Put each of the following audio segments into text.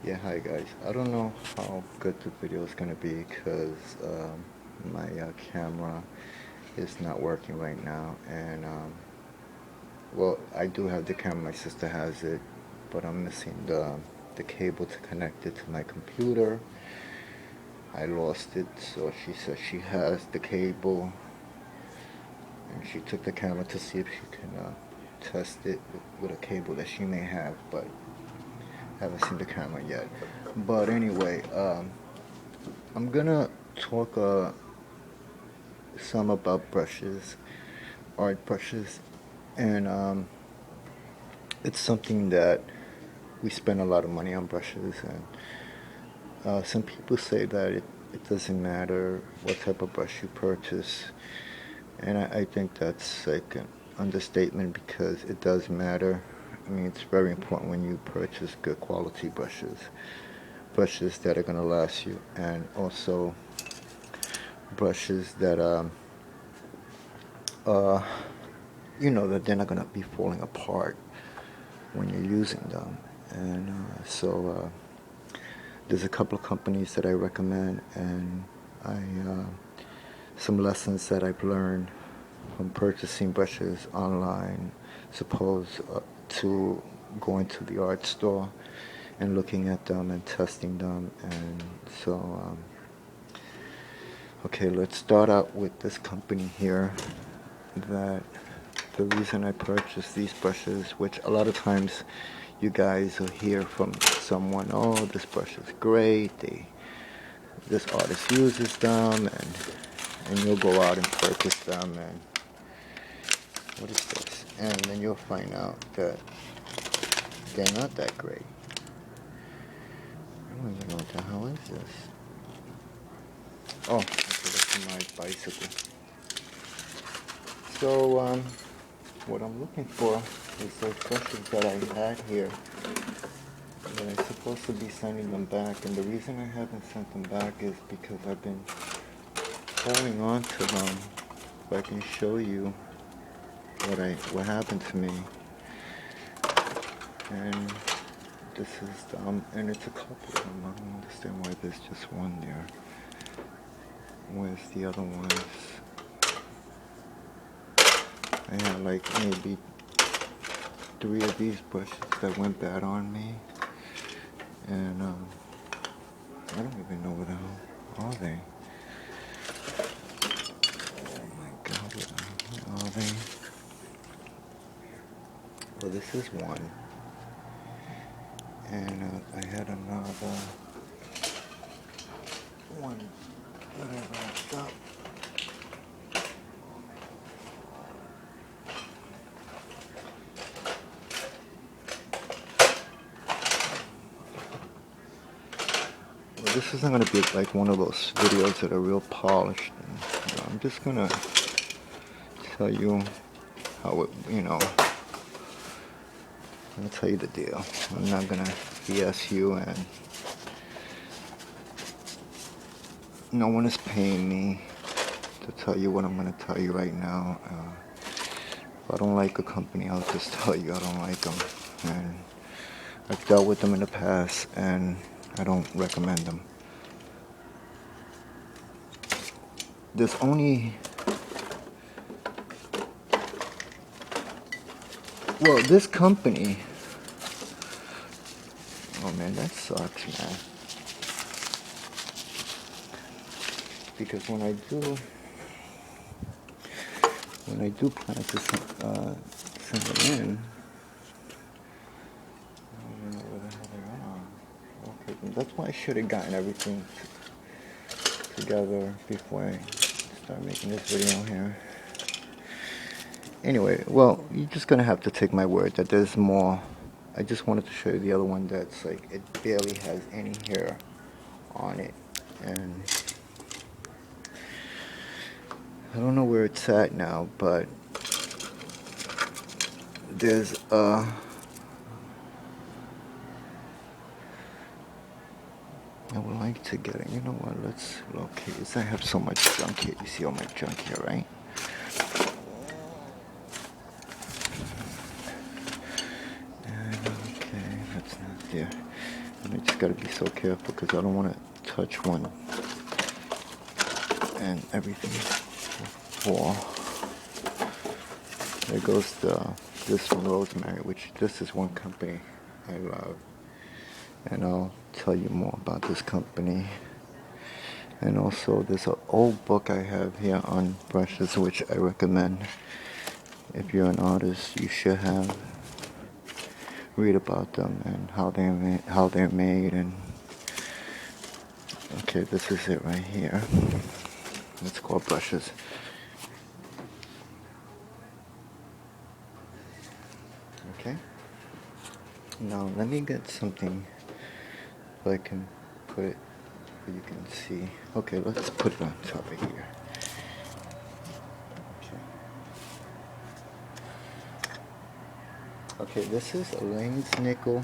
Yeah, hi guys. I don't know how good the video is gonna be because my camera is not working right now, and well, I do have the camera. My sister has it, but I'm missing the cable to connect it to my computer. I lost it, so she says she has the cable, and she took the camera to see if she can test it with a cable that she may have, but haven't seen the camera yet. But anyway, I'm gonna talk some about brushes, art brushes, and it's something that we spend a lot of money on brushes, and some people say that it doesn't matter what type of brush you purchase, and I think that's like an understatement because it does matter. I mean, it's very important when you purchase good quality brushes that are gonna last you, and also brushes that uh, that they're not gonna be falling apart when you're using them. And there's a couple of companies that I recommend, and I some lessons that I've learned from purchasing brushes online, suppose to going to the art store and looking at them and testing them. And so okay, let's start out with this company here. That the reason I purchased these brushes, which a lot of times you guys will hear from someone, oh, this brush is great, this artist uses them, and you'll go out and purchase them, and what is this? And then you'll find out that they're not that great. I don't even know what the hell is this. Oh, okay, that's my bicycle. So, what I'm looking for is those brushes that I had here. But I'm supposed to be sending them back, and the reason I haven't sent them back is because I've been holding on to them. If I can show you what happened to me, and this is and it's a couple of them. I don't understand why there's just one there. Where's the other ones? I had like maybe 3 of these brushes that went bad on me, and I don't even know where the hell are they. Oh my God, where are they? Well, this is one, and I had another one that I wrapped up. Well, this isn't going to be like one of those videos that are real polished. And, I'm just going to tell you how it, I'm going to tell you the deal. I'm not going to BS you, and no one is paying me to tell you what I'm going to tell you right now. If I don't like a company, I'll just tell you I don't like them. And I've dealt with them in the past, and I don't recommend them. There's only, well, this company, oh man, that sucks, man. Because when I plan to send them in, I don't even know where the hell they are. Okay, that's why I should have gotten everything together before I start making this video here. Anyway, well, you're just gonna have to take my word that there's more. I just wanted to show you the other one that's like, it barely has any hair on it, and I don't know where it's at now, but there's I would like to get it. You know what? Let's locate this. I have so much junk here. You see all my junk here, right? And okay, that's not there. And I just gotta be so careful because I don't want to touch one and everything will fall. There goes this one, Rosemary, which this is one company I love. And I'll tell you more about this company. And also there's an old book I have here on brushes which I recommend. If you're an artist, you should have. Read about them and how they're made. And okay, this is it right here. It's called Brushes. Okay. Now let me get something so I can put it so you can see. Okay, let's put it on top of here. Okay, this is a Lane's nickel.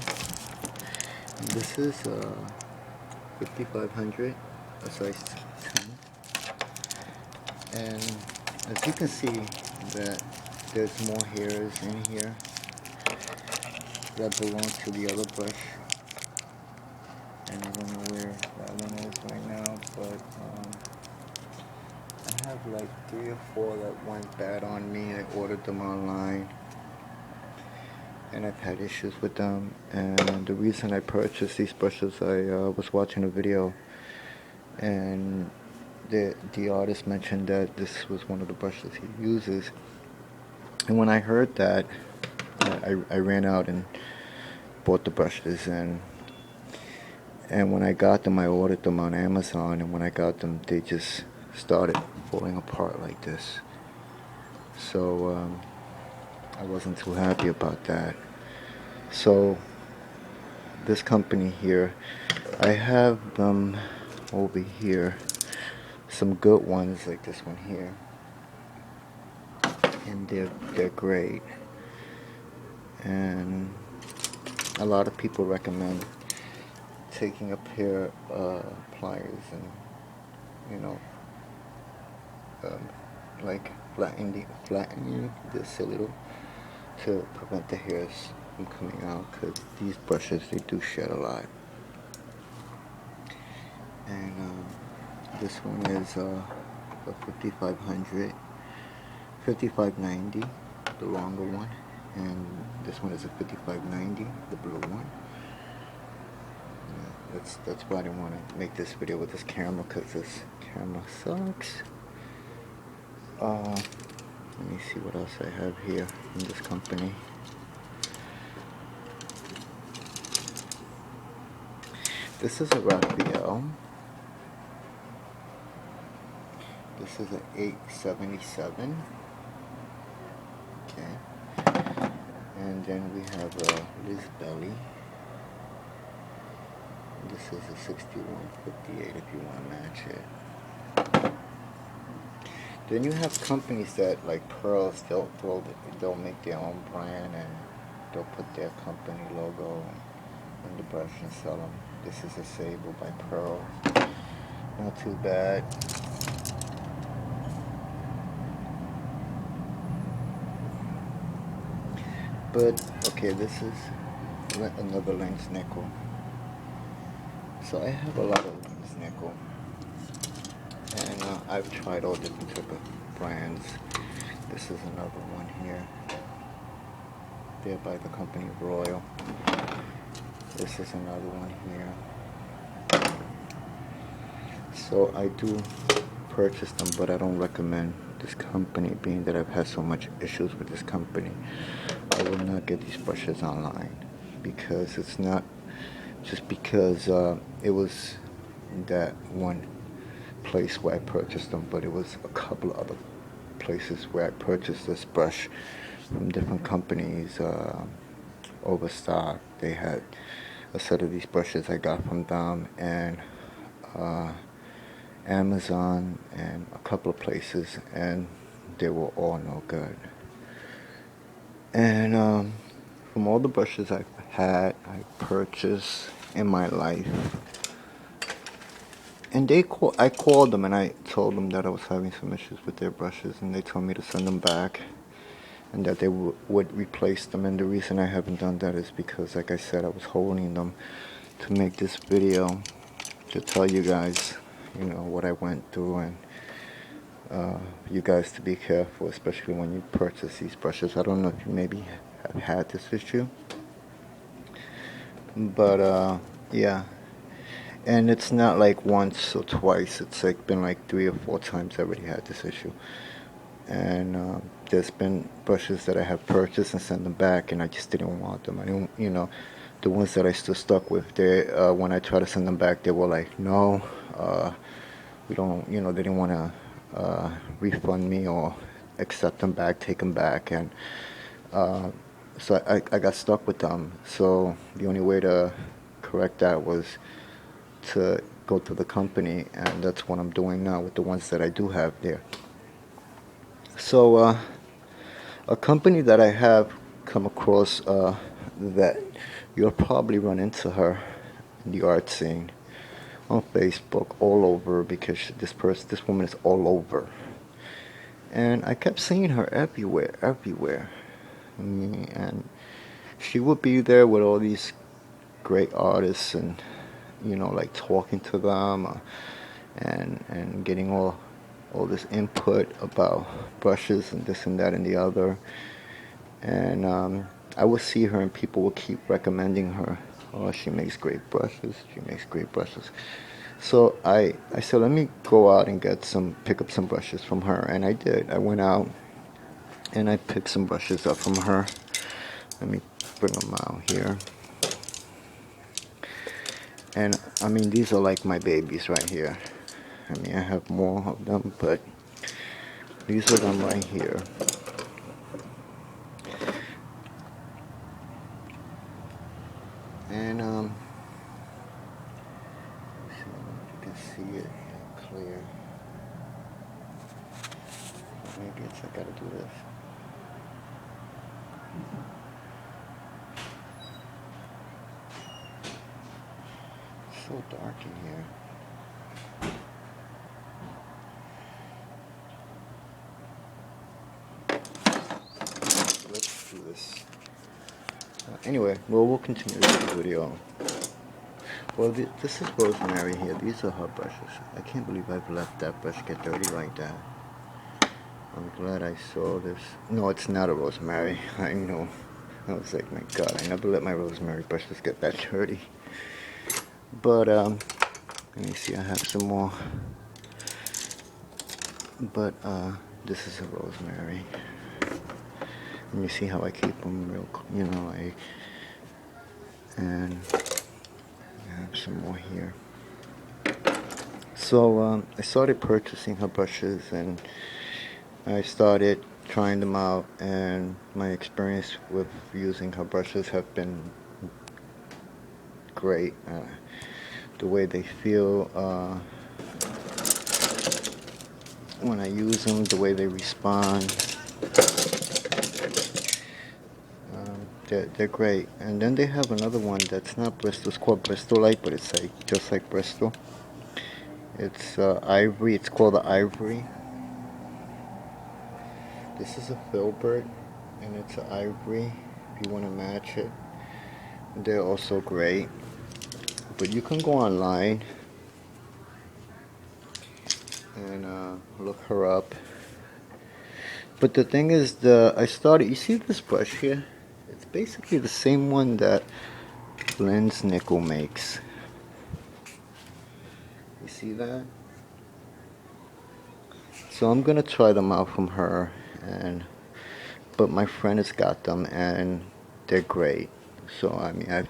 This is 5500, a size 10. And as you can see that there's more hairs in here that belong to the other brush. And I don't know where that one is right now, but I have like 3 or 4 that went bad on me. I ordered them online. And I've had issues with them, and the reason I purchased these brushes, I was watching a video, and the artist mentioned that this was one of the brushes he uses, and when I heard that, I ran out and bought the brushes, and when I got them, I ordered them on Amazon, and when I got them, they just started falling apart like this. So I wasn't too happy about that. So this company here, I have them over here, some good ones like this one here, and they're great, and a lot of people recommend taking a pair of pliers and, you know, like flattening this a little to prevent the hairs from coming out, because these brushes, they do shed a lot. And this one is a 5500, 5590, the longer one, and this one is a 5590, the blue one. Yeah, that's why I didn't want to make this video with this camera, because this camera sucks. Let me see what else I have here in this company. This is a Raphael. This is an 877. Okay. And then we have a Liz Belly. This is a 6158 if you want to match it. Then you have companies that, like Pearls, they'll make their own brand and they'll put their company logo on the brush and sell them. This is a Sable by Pearl. Not too bad. But okay, this is another lens nickel. So I have a lot of lens nickel, and I've tried all different type of brands. This is another one here. They're by the company Royal. This is another one here. So I do purchase them, but I don't recommend this company, being that I've had so much issues with this company. I will not get these brushes online, because it's not just because it was that one place where I purchased them, but it was a couple of other places where I purchased this brush from different companies. Overstock, they had a set of these brushes I got from them, and Amazon, and a couple of places, and they were all no good. And from all the brushes I purchased in my life, and I called them and I told them that I was having some issues with their brushes, and they told me to send them back and that they would replace them. And the reason I haven't done that is because, like I said, I was holding them to make this video to tell you guys, you know, what I went through, and you guys to be careful, especially when you purchase these brushes. I don't know if you maybe have had this issue, but yeah. And it's not like once or twice. It's like been like 3 or 4 times I already had this issue. And there's been brushes that I have purchased and sent them back, and I just didn't want them. I didn't, you know, the ones that I still stuck with, they when I tried to send them back, they were like, no, we don't, you know, they didn't want to refund me or accept them back, take them back, and so I got stuck with them. So the only way to correct that was to go to the company, and that's what I'm doing now with the ones that I do have there. So a company that I have come across that you'll probably run into her in the art scene on Facebook all over, because this woman is all over, and I kept seeing her everywhere. And she would be there with all these great artists, and you know, like talking to them, and getting all this input about brushes and this and that and the other. And I would see her, and people would keep recommending her. Oh, she makes great brushes. She makes great brushes. So I said, let me go out and pick up some brushes from her, and I did. I went out and I picked some brushes up from her. Let me bring them out here. And I mean, these are like my babies right here. I mean, I have more of them, but these are them right here. And let's see if you can see it clear. Maybe it's, I gotta do this. It's so dark in here. Let's do this. Anyway, well, we'll continue this video. Well, this is Rosemary here. These are her brushes. I can't believe I've let that brush get dirty like that. I'm glad I saw this. No, it's not a Rosemary. I know. I was like, my God, I never let my Rosemary brushes get that dirty. But, let me see, I have some more. But, this is a Rosemary. And you see how I keep them real, you know, like, and I have some more here. So, I started purchasing her brushes, and I started trying them out, and my experience with using her brushes have been great. The way they feel when I use them, the way they respond, they're great. And then they have another one that's not Bristol. It's called Bristol Light, but it's like just like Bristol. It's ivory. It's called the Ivory. This is a filbert, and it's an ivory if you want to match it. They're also great. But you can go online and look her up. But the thing is, you see this brush here? It's basically the same one that Lens Nickel makes. You see that? So I'm gonna try them out from her, but my friend has got them, and they're great. So I mean, I've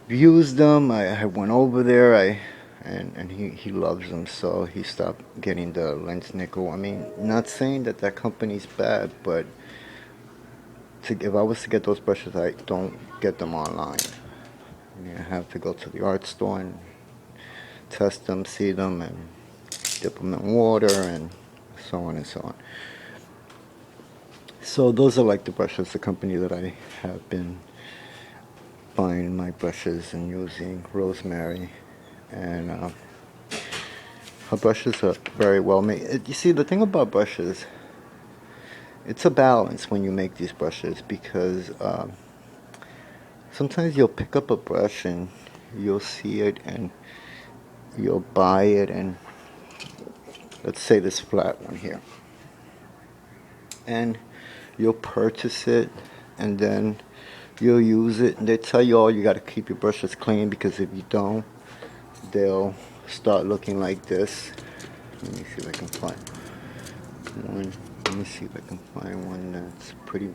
used them. I went over there. And he loves them, so he stopped getting the Lens Nickel. I mean, not saying that company's bad, but if I was to get those brushes, I don't get them online. I mean, I have to go to the art store and test them, see them, and dip them in water, and so on and so on. So those are like the brushes, the company that I have been buying my brushes and using, Rosemary. And her brushes are very well made. You see, the thing about brushes, it's a balance when you make these brushes, because sometimes you'll pick up a brush and you'll see it and you'll buy it, and let's say this flat one here, and you'll purchase it, and then you'll use it, and they tell you, oh, you got to keep your brushes clean, because if you don't, they'll start looking like this. Let me see if I can find one. Let me see if I can find one that's pretty.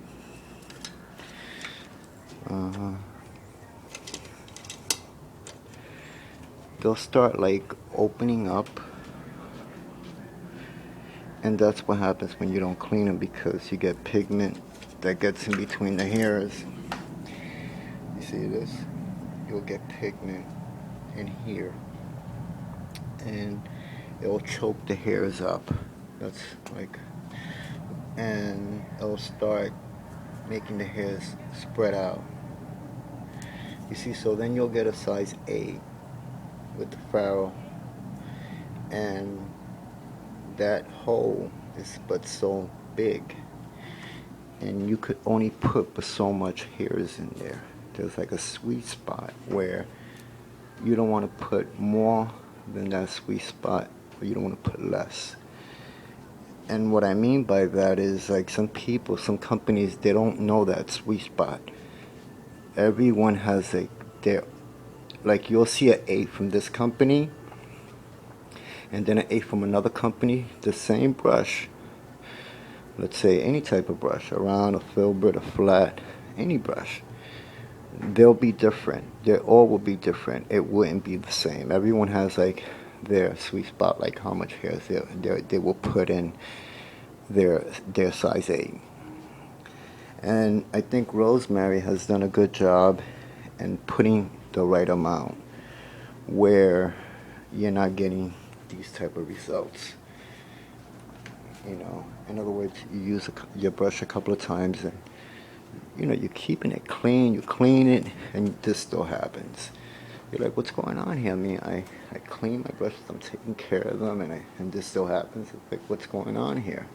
They'll start like opening up, and that's what happens when you don't clean them, because you get pigment that gets in between the hairs. You see this? You'll get pigment in here, and it'll choke the hairs up. That's like, and it'll start making the hairs spread out. You see, so then you'll get a size 8 with the ferrule, and that hole is but so big, and you could only put but so much hairs in there. There's like a sweet spot where you don't want to put more than that sweet spot, but you don't want to put less. And what I mean by that is, like, some people, some companies, they don't know that sweet spot. Everyone has like you'll see an 8 from this company, and then an 8 from another company, the same brush. Let's say any type of brush, a round, a filbert, a flat, any brush. They'll be different. They all will be different. It wouldn't be the same. Everyone has like their sweet spot, like how much hairs they will put in their size 8. And I think Rosemary has done a good job in putting the right amount where you're not getting these type of results. You know, in other words, you use your brush a couple of times, and you know, you're keeping it clean, you clean it, and this still happens. You're like, what's going on here? I mean, I clean my brushes, I'm taking care of them, and this still happens. It's like, what's going on here?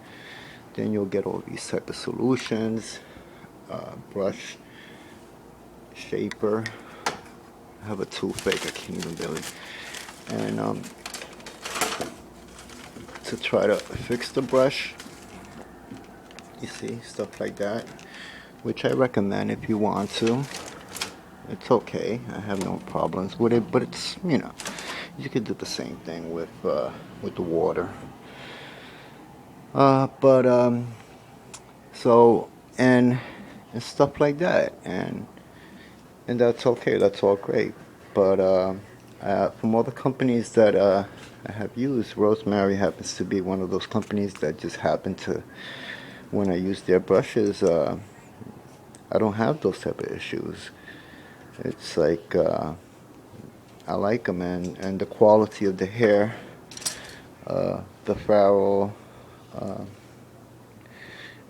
Then you'll get all these type of solutions, brush shaper. I have a toothache, I can't even really. And to try to fix the brush, you see, stuff like that, which I recommend if you want to. It's okay, I have no problems with it, but it's, you know, you could do the same thing with the water. So, and stuff like that, and that's okay, that's all great. But from all the companies that I have used, Rosemary happens to be one of those companies that just happen to, when I use their brushes, I don't have those type of issues. It's like, I like them, and the quality of the hair, the ferrule,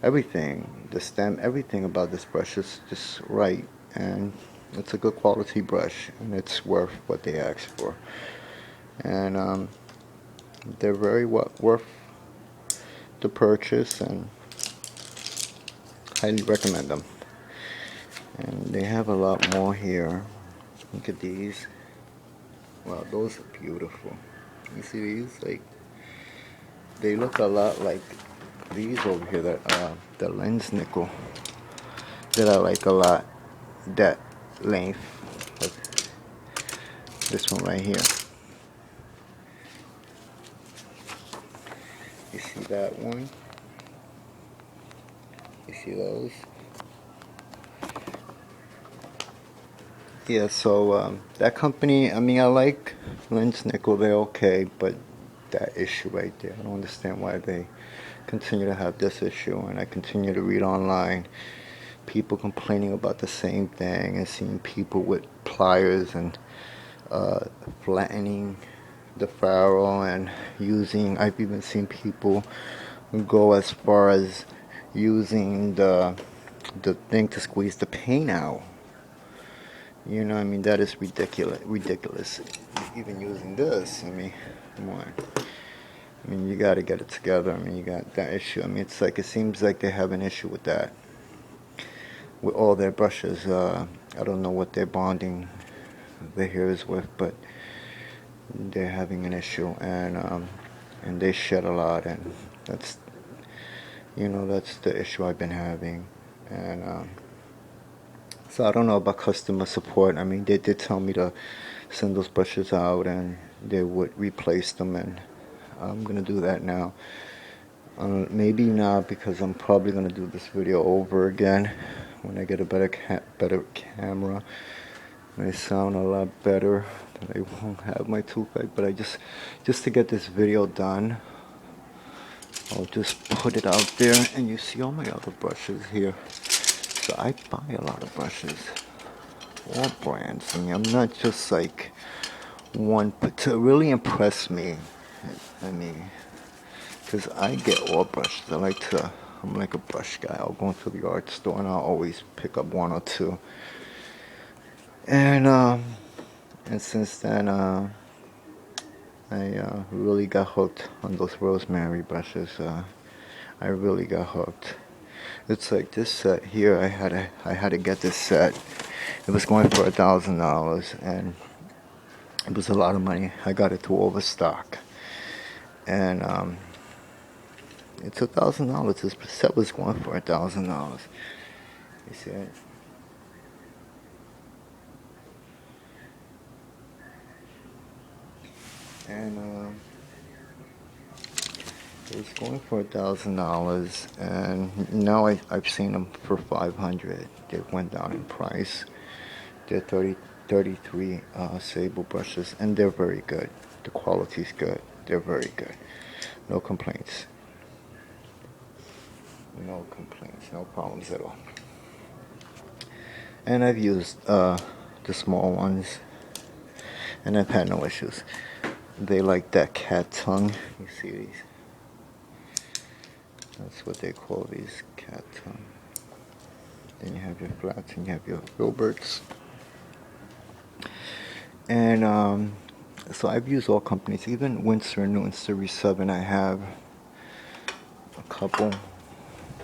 everything, the stem, everything about this brush is just right, and it's a good quality brush, and it's worth what they ask for. And they're very worth the purchase, and highly recommend them. And they have a lot more here. Look at these. Wow, those are beautiful. You see these? Like, they look a lot like these over here, that the lens nickel, that I like a lot. That length of this one right here. You see that one? You see those? Yeah, so that company, I mean, I like lens nickel, they're okay, but that issue right there, I don't understand why they continue to have this issue. And I continue to read online people complaining about the same thing, and seeing people with pliers and flattening the ferrule, and using, I've even seen people go as far as using the thing to squeeze the paint out. You know, I mean, that is ridiculous. Even using this, I mean, come on. I mean, you got to get it together. I mean, you got that issue. I mean, it's like, it seems like they have an issue with that. with all their brushes. I don't know what they're bonding the hairs with, but they're having an issue, and they shed a lot, and that's that's the issue I've been having, and so I don't know about customer support. I mean, they did tell me to send those brushes out, and they would replace them, and I'm gonna do that now. Maybe not, because I'm probably gonna do this video over again when I get a better camera. I sound a lot better. I won't have my toothache, but I just to get this video done, I'll just put it out there, and you see all my other brushes here. So I buy a lot of brushes, all brands. I mean, I'm not just like one, but to really impress me, I mean, because I get all brushes. I'm like a brush guy. I'll go into the art store and I'll always pick up one or two. And since then, I really got hooked on those rosemary brushes. I really got hooked. It's like this set here. I had to get this set. It was going for $1,000, and it was a lot of money. I got it to overstock, and it's $1,000. This set was going for $1,000. You see it? And it was going for $1,000, and now I've seen them for $500. They went down in price. They're 33 sable brushes, and they're very good. The quality's good. They're very good. No complaints. No complaints. No problems at all. And I've used the small ones, and I've had no issues. They like that cat tongue. You see these? That's what they call these, cat tongue. Then you have your flats and you have your filberts. And so I've used all companies, even Winsor & Newton Series 7. I have a couple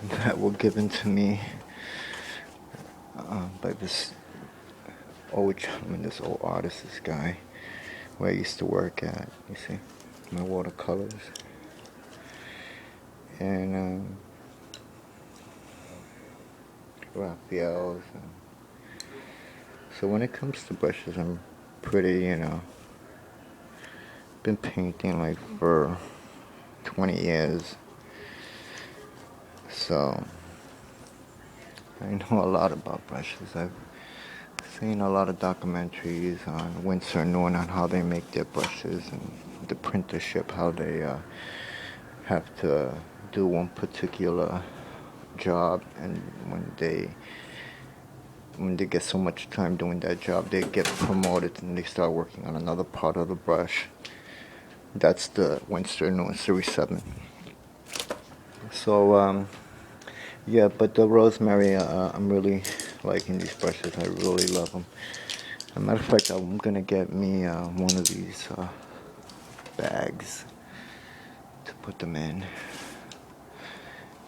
that were given to me by this old gentleman, this old artist, this guy, where I used to work at. You see my watercolors. And Raphael's. So when it comes to brushes, I'm pretty, been painting like for 20 years. So I know a lot about brushes. I've seen a lot of documentaries on Winsor & Newton on how they make their brushes and the printership, how they have to do one particular job, and when they get so much time doing that job, they get promoted and they start working on another part of the brush. That's the Winsor & Newton Series 7. So yeah, but the rosemary, I'm really liking these brushes. I really love them. As a matter of fact, I'm gonna get me one of these bags to put them in.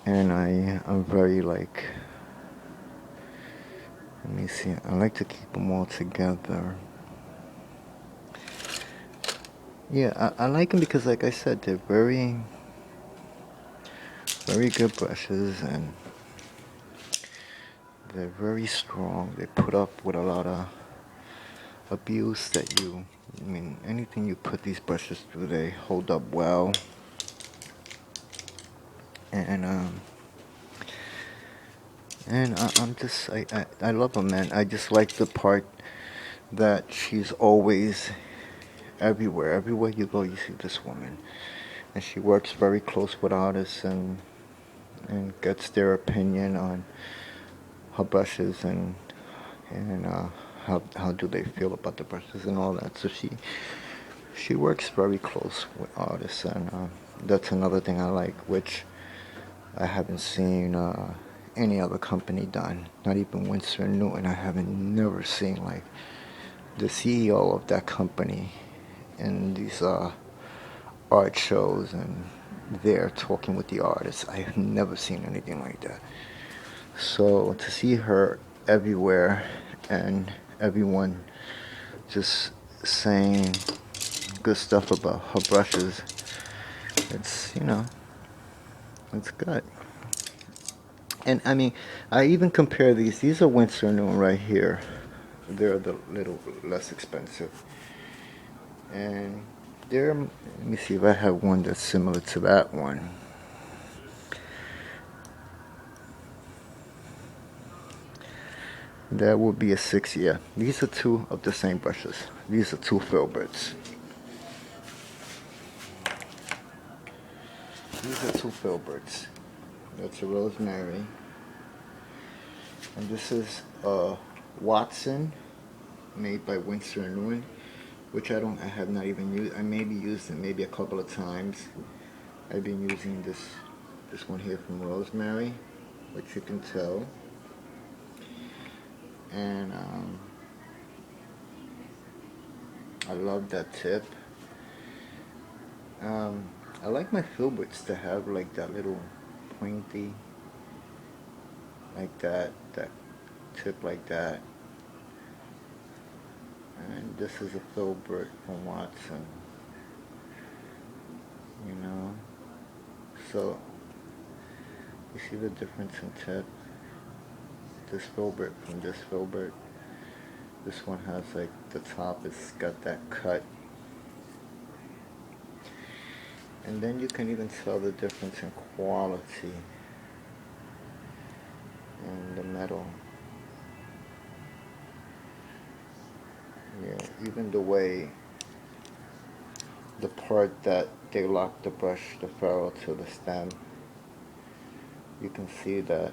And I'm very like, let me see, I like to keep them all together. Yeah, I like them because, like I said, they're very, very good brushes, and they're very strong. They put up with a lot of abuse anything you put these brushes through, they hold up well. And I love them, man. I just like the part that she's always everywhere. Everywhere you go, you see this woman, and she works very close with artists and gets their opinion on her brushes, and how do they feel about the brushes and all that. So she works very close with artists, and that's another thing I like, which I haven't seen any other company done. Not even Winsor & Newton. I haven't never seen like the CEO of that company in these art shows, and they're talking with the artists. I have never seen anything like that. So to see her everywhere and everyone just saying good stuff about her brushes, it's, you know, it's good. And I mean, I even compare these. These are Winsor & Newton right here. They're the little less expensive. And they're, let me see if I have one that's similar to that one. That would be a 6, yeah. These are two of the same brushes. These are two filberts. These are two filberts. That's a rosemary. And this is a Watson made by Winsor & Newton, which I have not even used. I maybe used it maybe a couple of times. I've been using this one here from Rosemary, which you can tell. And I love that tip. I like my filberts to have like that little pointy, like that tip like that. And this is a filbert from Watson, you know. So you see the difference in tip. This filbert from this filbert. This one has like the top, it's got that cut. And then you can even tell the difference in quality in the metal. Yeah, even the way the part that they lock the brush, the ferrule to the stem, you can see that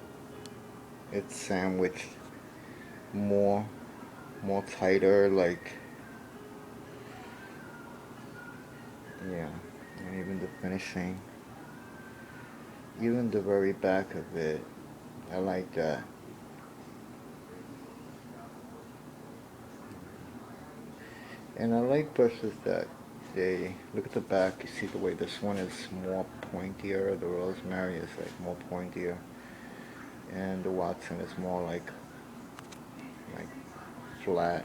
it's sandwiched more tighter, like, yeah. And even the finishing, even the very back of it, I like that. And I like brushes that they, look at the back, you see the way this one is more pointier, the Rosemary is like more pointier, and the Watson is more like flat.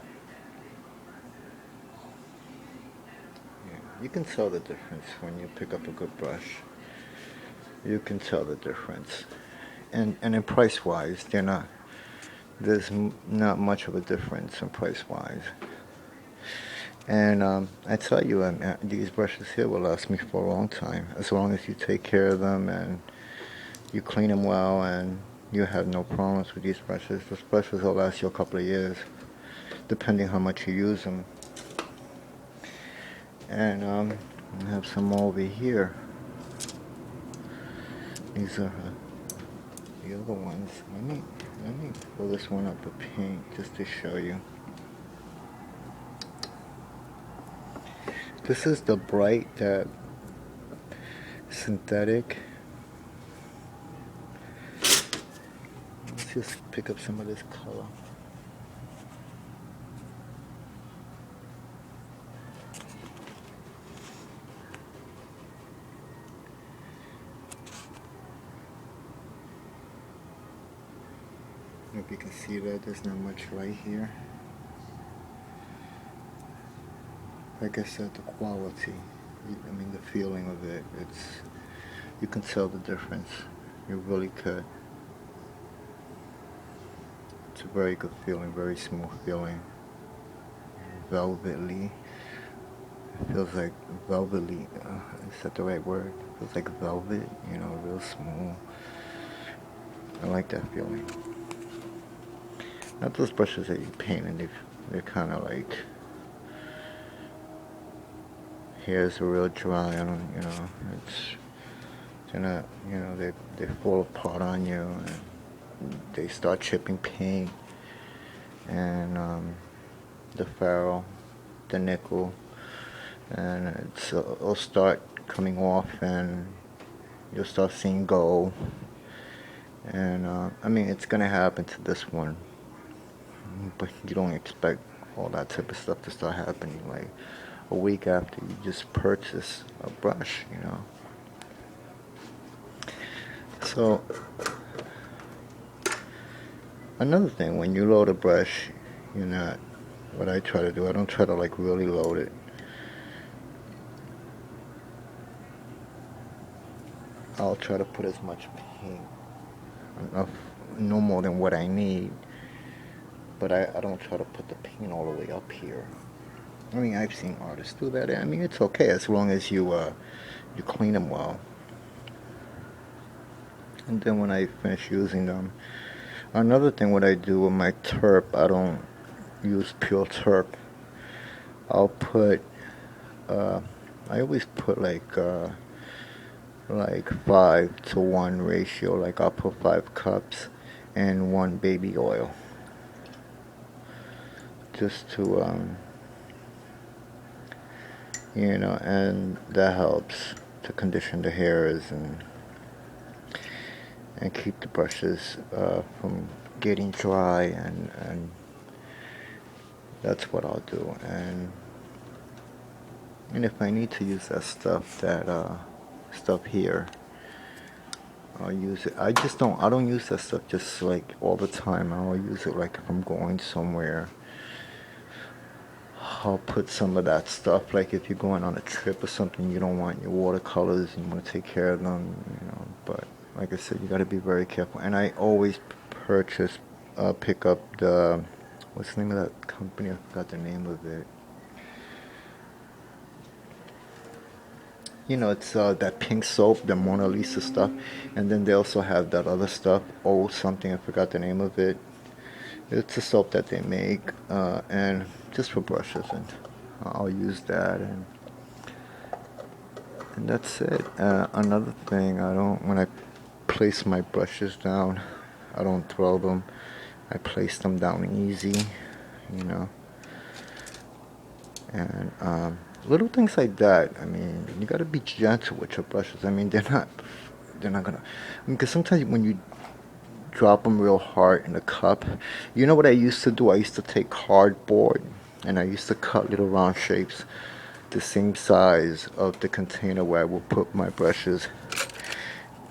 Yeah, you can tell the difference when you pick up a good brush. You can tell the difference. And in price wise, there's not much of a difference in price wise. And I tell you, these brushes here will last me for a long time, as long as you take care of them and you clean them well, and you have no problems with these brushes. Those brushes will last you a couple of years, depending how much you use them. And I have some more over here. These are the other ones. Let me pull this one up with paint just to show you. This is the bright, that synthetic. Let's just pick up some of this color. If you can see that, there's not much right here. Like I said, the quality, I mean the feeling of it, you can tell the difference. You really could. It's a very good feeling, very smooth feeling. Velvety. It feels like velvety. Is that the right word? It feels like velvet, you know, real smooth. I like that feeling. Not those brushes that you paint and they're kind of like, hairs are real dry. I don't, you know, they're not, you know, they fall apart on you and they start chipping paint. And the ferrule, the nickel, and it'll start coming off and you'll start seeing gold. And I mean, it's gonna happen to this one, but you don't expect all that type of stuff to start happening like a week after you just purchase a brush, you know. So Another thing, when you load a brush, you're not, what I try to do, I don't try to like really load it. I'll try to put as much paint, enough, no more than what I need, but I don't try to put the paint all the way up here. I mean, I've seen artists do that. I mean, it's okay as long as you clean them well. And then when I finish using them, another thing what I do with my turp, I don't use pure turp. I'll put, I always put like 5-to-1 ratio. Like I'll put 5 cups and 1 baby oil, just to and that helps to condition the hairs and keep the brushes from getting dry, and that's what I'll do. And if I need to use that stuff here, I'll use it. I don't use that stuff just like all the time. I'll use it like if I'm going somewhere. I'll put some of that stuff, like if you're going on a trip or something, you don't want your watercolors and you want to take care of them, but like I said, you got to be very careful. And I always pick up the, what's the name of that company? I forgot the name of it. It's that pink soap, the Mona Lisa stuff, and then they also have that other stuff, something, I forgot the name of it. It's a soap that they make, and just for brushes, and I'll use that, and that's it. Another thing, when I place my brushes down, I don't throw them. I place them down easy, and little things like that. I mean, you gotta be gentle with your brushes. I mean, they're not gonna, because sometimes when you drop them real hard in the cup, you know what I used to do? I used to take cardboard and I used to cut little round shapes the same size of the container where I would put my brushes,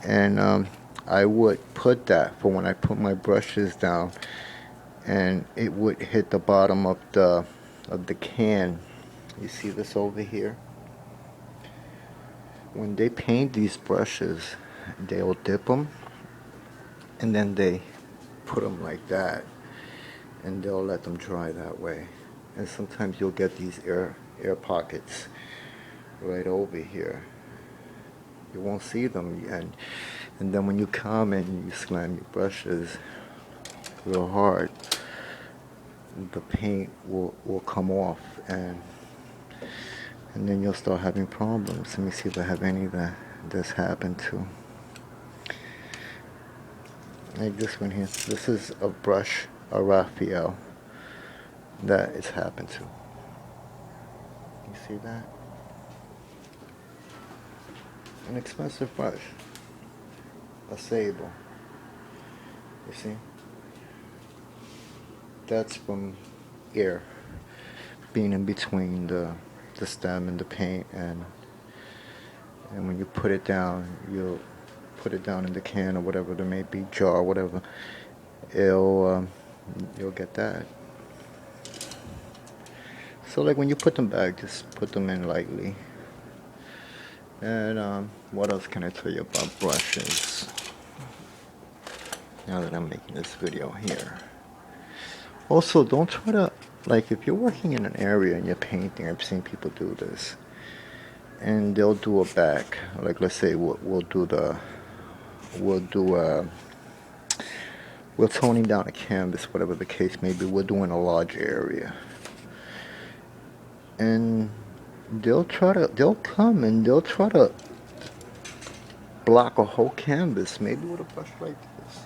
and I would put that for when I put my brushes down, and it would hit the bottom of the can. You see this over here? When they paint these brushes, they'll dip them and then they put them like that, and they'll let them dry that way. And sometimes you'll get these air pockets right over here. You won't see them, and then when you come and you slam your brushes real hard, the paint will come off, and then you'll start having problems. Let me see if I have any that this happened to. Like this one here. This is a brush, a Raphael, that it's happened to. You see that? An expensive brush. A sable. You see? That's from air being in between the stem and the paint, and when you put it down, you'll put it down in the can or whatever there may be, jar, whatever, you'll get that. So like when you put them back, just put them in lightly. And what else can I tell you about brushes now that I'm making this video here? Also, don't try to, like, if you're working in an area and you're painting, I've seen people do this, and they'll do a back, like let's say we're toning down a canvas, whatever the case may be. We're doing a large area, and they'll come and they'll try to block a whole canvas, maybe with a brush like this.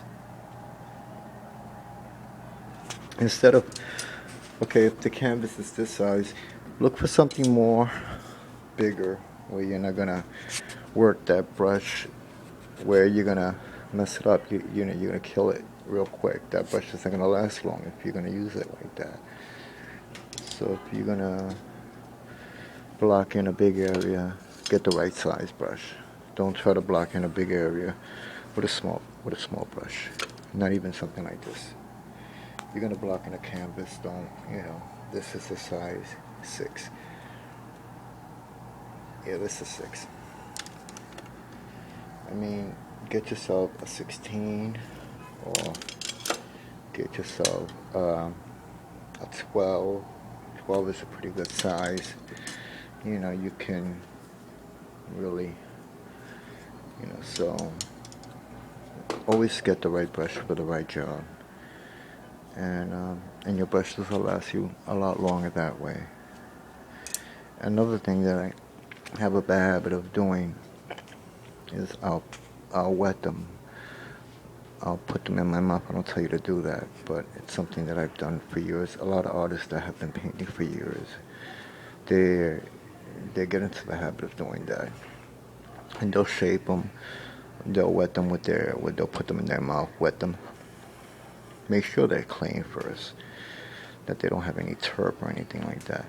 Instead of, okay, if the canvas is this size, look for something more bigger, where you're not gonna work that brush, where you're gonna mess it up. You're gonna kill it real quick. That brush isn't gonna last long if you're gonna use it like that. So if you're gonna block in a big area, get the right size brush. Don't try to block in a big area with a small brush. Not even something like this. you're gonna block in a canvas, don't, this is a size 6. Yeah, this is 6. I mean, get yourself a 16, or get yourself a 12. 12 is a pretty good size. You can really, so always get the right brush for the right job. And your brushes will last you a lot longer that way. Another thing that I have a bad habit of doing is I'll wet them. I'll put them in my mouth. I don't tell you to do that, but it's something that I've done for years. A lot of artists that have been painting for years, they get into the habit of doing that, and they'll shape them. They'll wet them they'll put them in their mouth, wet them. Make sure they're clean first, that they don't have any terp or anything like that.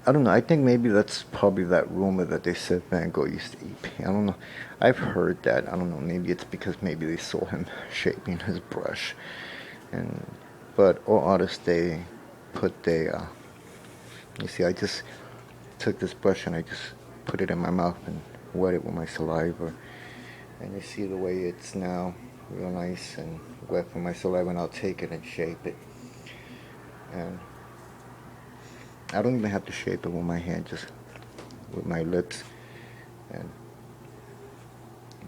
I don't know. I think maybe that's probably that rumor that they said Van Gogh used to eat paint. I don't know. I've heard that. I don't know. Maybe it's because maybe they saw him shaping his brush, but all artists, they put their. You see, I just took this brush and I just put it in my mouth and wet it with my saliva, and you see the way it's now, real nice and wet from my saliva, and I'll take it and shape it, and I don't even have to shape it with my hand, just with my lips, and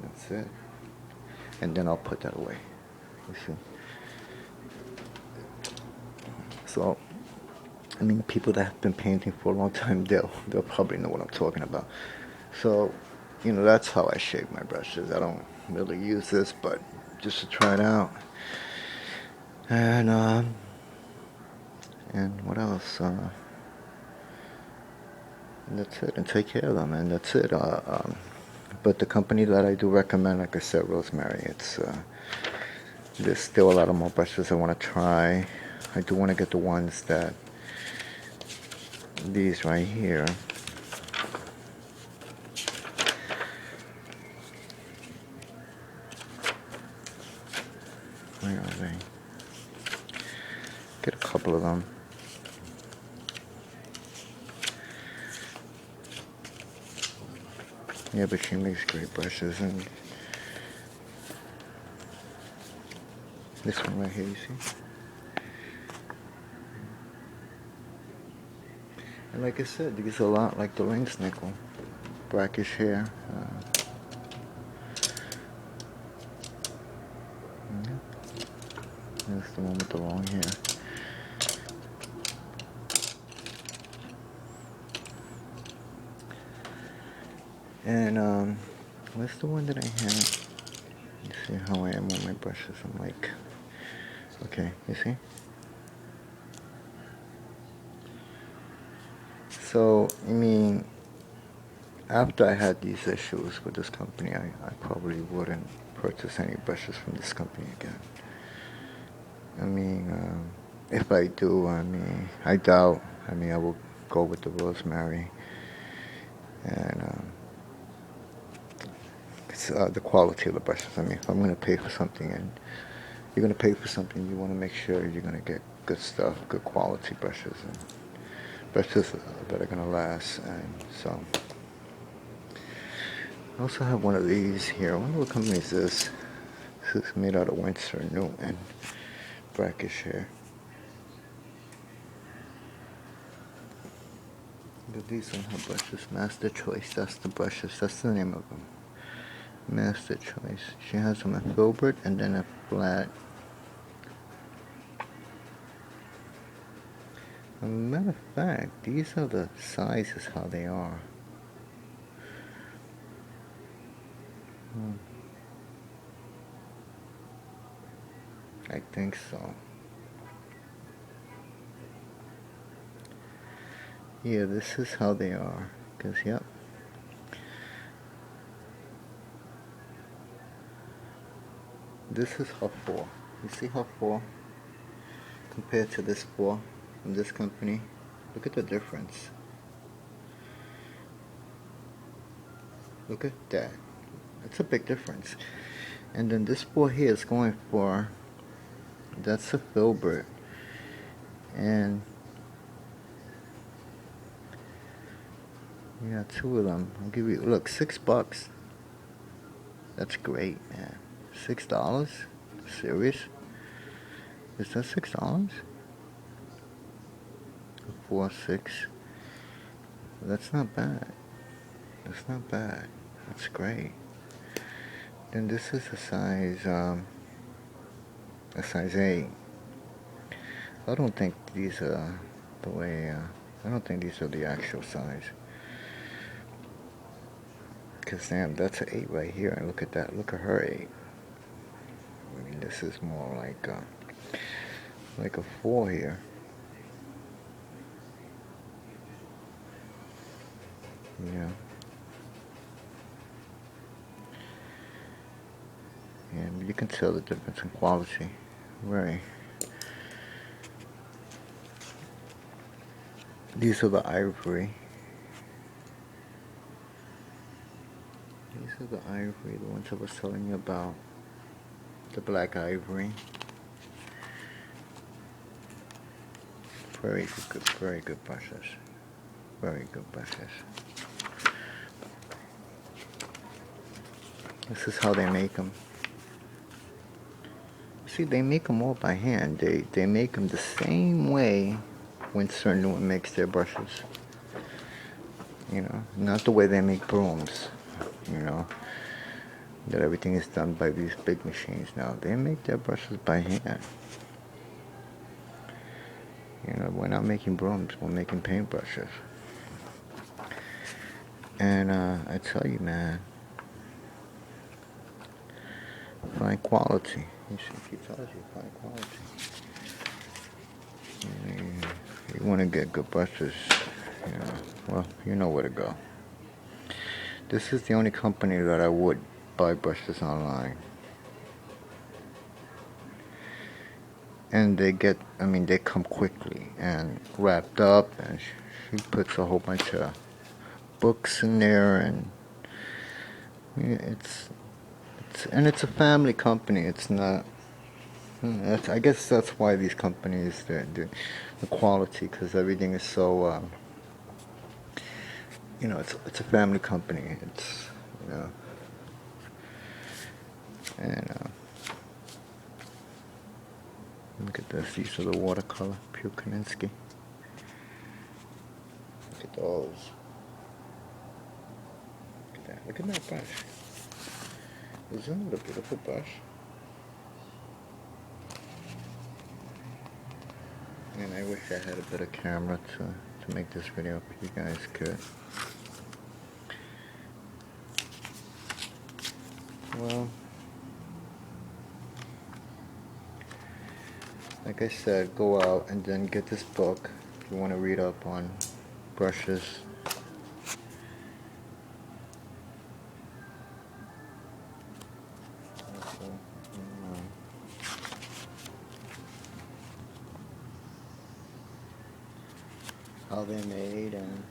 that's it. And then I'll put that away. You see. So, I mean, people that have been painting for a long time, they'll probably know what I'm talking about. So, that's how I shape my brushes. I don't really use this, but just to try it out. And what else? And that's it. And take care of them. And that's it. But the company that I do recommend, like I said, Rosemary. There's still a lot of more brushes I want to try. I do want to get the ones these right here. Where are they? Get a couple of them. Yeah, but she makes great brushes, and this one right here, you see? And like I said, these are a lot like the lynx nickel. Brackish hair. That's the one with the long hair. And what's the one that I have? You see how I am on my brushes. I'm like, okay, you see? So, I mean, after I had these issues with this company, I probably wouldn't purchase any brushes from this company again. I mean, if I do, I doubt. I will go with the rosemary. And it's the quality of the brushes. If I'm going to pay for something, and you're going to pay for something, you want to make sure you're going to get good stuff, good quality brushes, and brushes that are going to last. And so, I also have one of these here. I wonder what company is this. This is made out of Winsor & Newton. Brackish hair. But these don't have brushes. Master Choice. That's the brushes. That's the name of them. Master Choice. She has them a filbert and then a flat. As a matter of fact, these are the sizes how they are. I think so. Yeah, this is how they are. Because, yep. This is her 4. You see her 4? Compared to this 4 from this company. Look at the difference. Look at that. That's a big difference. And then this 4 here is going for That's a filbert. And yeah, two of them. I'll give you, look, $6. That's great, man. $6? Serious? Is that $6? 4, 6. That's not bad. That's not bad. That's great. Then this is a size 8. I don't think these are the way. I don't think these are the actual size. Cause damn, that's an 8 right here. And look at that. Look at her 8. I mean, this is more like a 4 here. Yeah. And you can tell the difference in quality. Right. These are the ivory. These are the ivory, the ones I was telling you about. The black ivory. Very good brushes. Very good brushes. This is how they make them. See, they make them all by hand. They make them the same way Winsor & Newton makes their brushes. You know, not the way they make brooms. You know, that everything is done by these big machines now. They make their brushes by hand. You know, we're not making brooms, we're making paintbrushes. And I tell you, man, fine quality. You see, she tells you fine quality. You want to get good brushes, you know, well, you know where to go. This is the only company that I would buy brushes online. And they come quickly and wrapped up, and she puts a whole bunch of books in there, and it's a family company. It's not. I guess that's why these companies, the quality, because everything is so. You know, it's a family company. It's, you know, and look at this. These are the watercolor, pure Kaninsky. Look at those. Look at that. Look at that brush. Isn't it a beautiful brush? And I wish I had a better camera to make this video if you guys could. Well, like I said, go out and then get this book if you want to read up on brushes. How they're made, and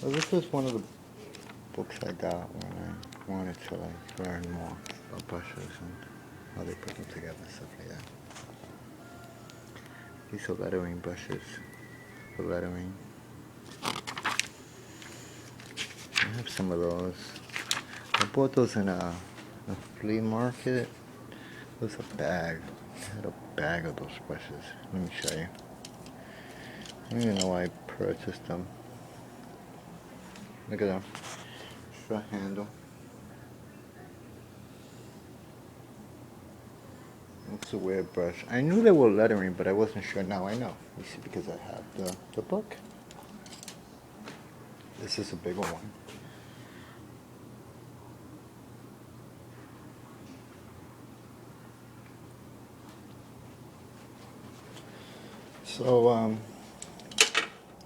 well, this is one of the books I got when I wanted to learn more about brushes and how they put them together and stuff like that. These are lettering brushes for lettering. I have some of those. I bought those in a flea market. It was a bag. I had a bag of those brushes. Let me show you. I don't even know why I purchased them. Look at them. Straw handle. It's a weird brush. I knew they were lettering, but I wasn't sure. Now I know. You see, because I have the book. This is a bigger one. So,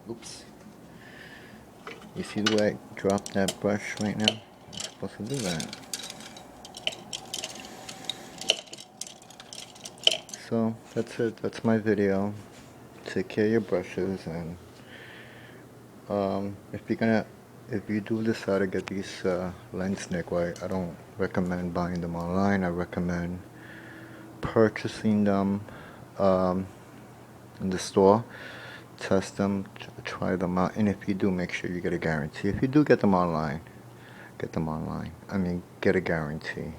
oops. You see the way I dropped that brush right now? I'm supposed to do that. So that's it. That's my video. Take care of your brushes, and if you do decide to get these lens nickel, I don't recommend buying them online. I recommend purchasing them in the store. Test them, try them out, and if you do, make sure you get a guarantee. If you do get them online, get them online. I mean, get a guarantee.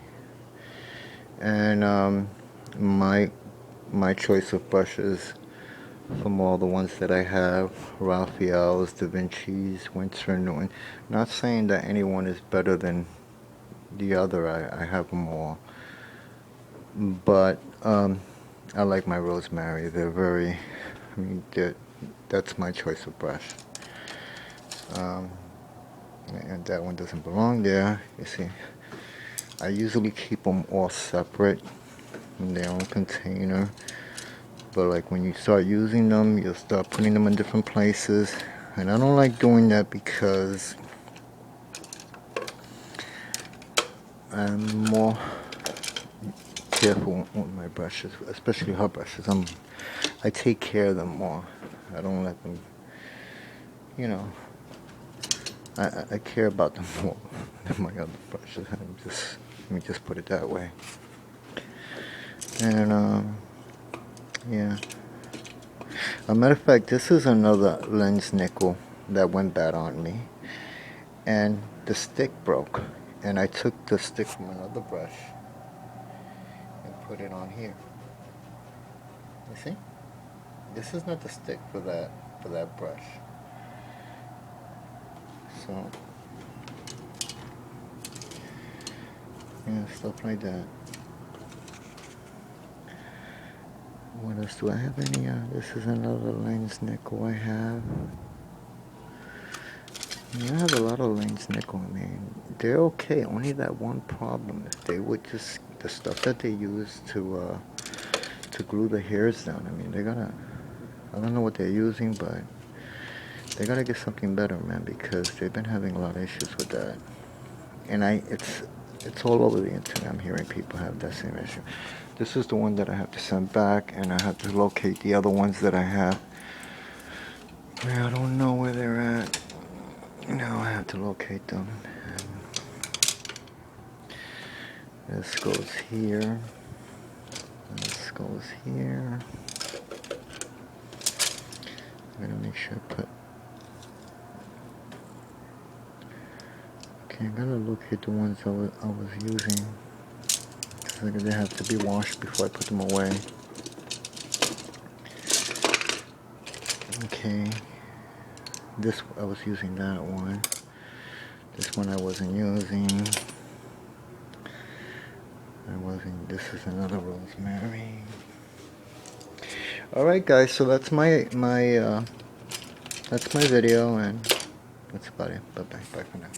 And my choice of brushes from all the ones that I have, Raphael's, Da Vinci's, Winsor & Newton. Not saying that anyone is better than the other. I have them all. But I like my rosemary. They're very, I mean, that's my choice of brush. And that one doesn't belong there. You see, I usually keep them all separate in their own container. But like when you start using them, you'll start putting them in different places. And I don't like doing that because I'm more careful with my brushes, especially her brushes. I take care of them more. I don't let them, you know, I care about them more than my other brushes. Let me just put it that way. And yeah. As a matter of fact, this is another lens nickel that went bad on me, and the stick broke. And I took the stick from another brush and put it on here. You see? This is not the stick for that brush. So yeah, stuff like that. What else do I have? Any? This is another lens nickel I have. I have a lot of lens nickel. I mean, they're okay. Only that one problem. If they would just, the stuff that they use to glue the hairs down. I mean, I don't know what they're using, but they gotta get something better, man, because they've been having a lot of issues with that. And it's all over the internet. I'm hearing people have that same issue. This is the one that I have to send back, and I have to locate the other ones that I have. I don't know where they're at. Now I have to locate them. And this goes here. And this goes here. I'm gonna make sure I put. Okay, I gotta locate the ones I was using. Because they have to be washed before I put them away. Okay. This, I was using that one. This one I wasn't using. This is another rosemary. Alright guys, so that's my video, and that's about it. Bye bye for now.